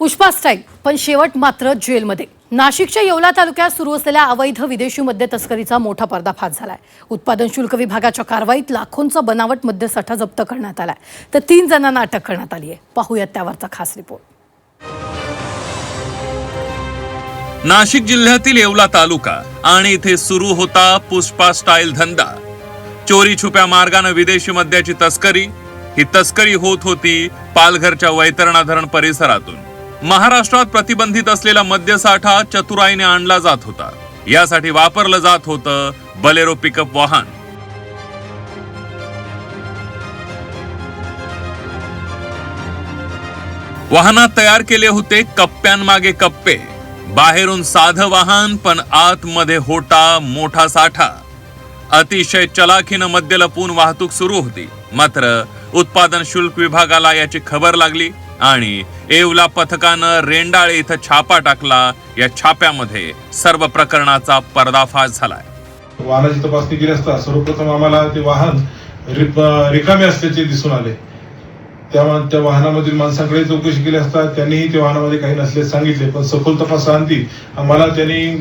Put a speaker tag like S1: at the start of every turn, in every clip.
S1: Pushpa style, पण शेवट मात्र जेलमध्ये। नाशिकच्या येवला तालुक्यात सुरू असलेल्या अवैध विदेशी मद्य तस्करीचा मोठा पर्दाफाश झालाय। उत्पादन शुल्क विभागाच्या कारवाईत लाखोंचा बनावट मद्यसाठा जप्त करण्यात आलाय, तर 3 जणांना अटक करण्यात आली आहे। पाहूयात त्यावरचा खास रिपोर्ट।
S2: नाशिक जिल्ह्यातील येवला तालुका आणि इथे सुरू होता पुष्पा स्टाईल धंदा। चोरी छुप्या मार्गाने विदेशी मद्याची तस्करी। ही तस्करी होत होती पालघरच्या वैतरणा धरण परिसरातून। महाराष्ट्रात प्रतिबंधित असलेला मद्यसाठा चतुराईने आणला जात होता। यासाठी वापरलं जात होतं बलेरो पिकअप वाहन। वाहनात तयार केले होते कप्प्यांमागे कप्पे। बाहेरून साधं वाहन, पण आतमध्ये होता मोठा साठा। अतिशय चलाखीनं मद्य लपवून वाहतूक सुरू होती। मात्र उत्पादन शुल्क विभागाला याची खबर लागली आणि येवला पथकानं रेंडाळे इथं छापा टाकला। या छाप्यामध्ये सर्व प्रकरणाचा पर्दाफाश झालाय।
S3: वाहनाची तपासणी केली असता सर्वप्रथम आम्हाला ते वाहन रिकामे असल्याचे दिसून आले। त्या वाहनामधील माणसांकडे चौकशी केली असता त्यांनीही त्या वाहनामध्ये काही नसल्याचे सांगितले, पण सखोल तपासाअंती आम्हाला त्यांनी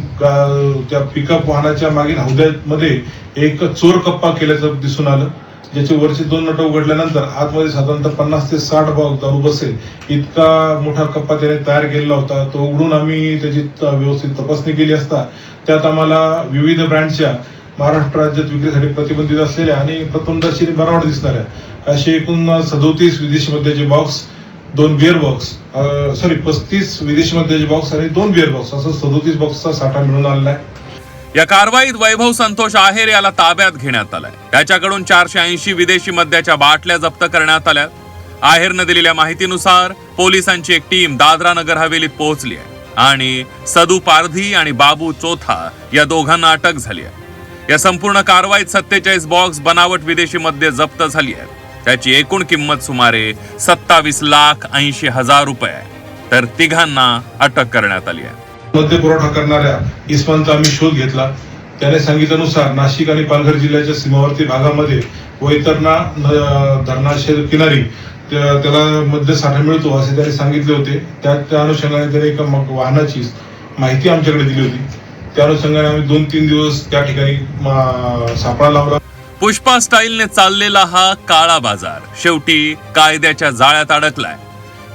S3: त्या पिकअप वाहनाच्या मागील हौद्यामध्ये एक चोर कप्पा केल्याचं दिसून आलं, ज्याचे वरचे 2 नट उघडल्यानंतर आतमध्ये साधारणतः 50 ते 60 बॉक्स दारू बसेल इतका मोठा कप्पा त्याने तयार केलेला होता। तो उघडून आम्ही त्याची व्यवस्थित तपासणी केली असता त्यात आम्हाला विविध ब्रँडच्या महाराष्ट्र राज्यात विक्रीसाठी प्रतिबंधित असलेल्या आणि प्रथमदर्शी बनावट दिसणाऱ्या असे एकूण 37 विदेशी मद्याचे बॉक्स, 2 बिअर बॉक्स 35 विदेशी मद्याचे बॉक्स आणि 2 बिअर बॉक्स असं 37 बॉक्सचा साठा मिळून आलेला आहे।
S2: या कारवाईत वैभव संतोष आहेर याला ताब्यात घेण्यात आलाय। त्याच्याकडून 480 विदेशी मद्याच्या बाटल्या जप्त करण्यात आल्या। आहेरने दिलेल्या माहितीनुसार पोलिसांची एक टीम दादरा नगर हवेलीत पोहोचली आहे आणि सदू पारधी आणि बाबू चोथा या दोघांना अटक झाली आहे। या संपूर्ण कारवाईत 47 बॉक्स बनावट विदेशी मद्य जप्त झाली आहे। त्याची एकूण किंमत सुमारे 27,80,000 रुपये आहे, तर तिघांना अटक करण्यात आली आहे।
S3: मद्य पुरवठा करणाऱ्या इसमांचा आम्ही शोध घेतला। त्याने सांगितल्यानुसार नाशिक आणि पालघर जिल्ह्याच्या सीमावर्ती भागामध्ये वैतरणा धरणाच्या किनारी त्याला मद्य साठा मिळतो असे त्याने सांगितले होते। त्या अनुषंगाने त्याने एका वाहनाची माहिती आमच्याकडे दिली होती। त्या अनुषंगाने आम्ही 2-3 दिवस त्या ठिकाणी सापळा लावला।
S2: पुष्पा स्टाईलने चाललेला हा काळा बाजार शेवटी कायद्याच्या जाळ्यात अडकलाय।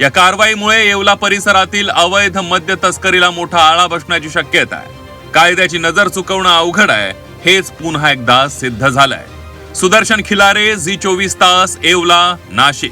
S2: या कारवाईमुळे येवला परिसरातील अवैध मद्य तस्करीला मोठा आळा बसण्याची शक्यता आहे। कायद्याची नजर चुकवणं अवघड आहे, हेच पुन्हा एकदा सिद्ध झालंय। सुदर्शन खिलारे, झी 24 तास, येवला, नाशिक।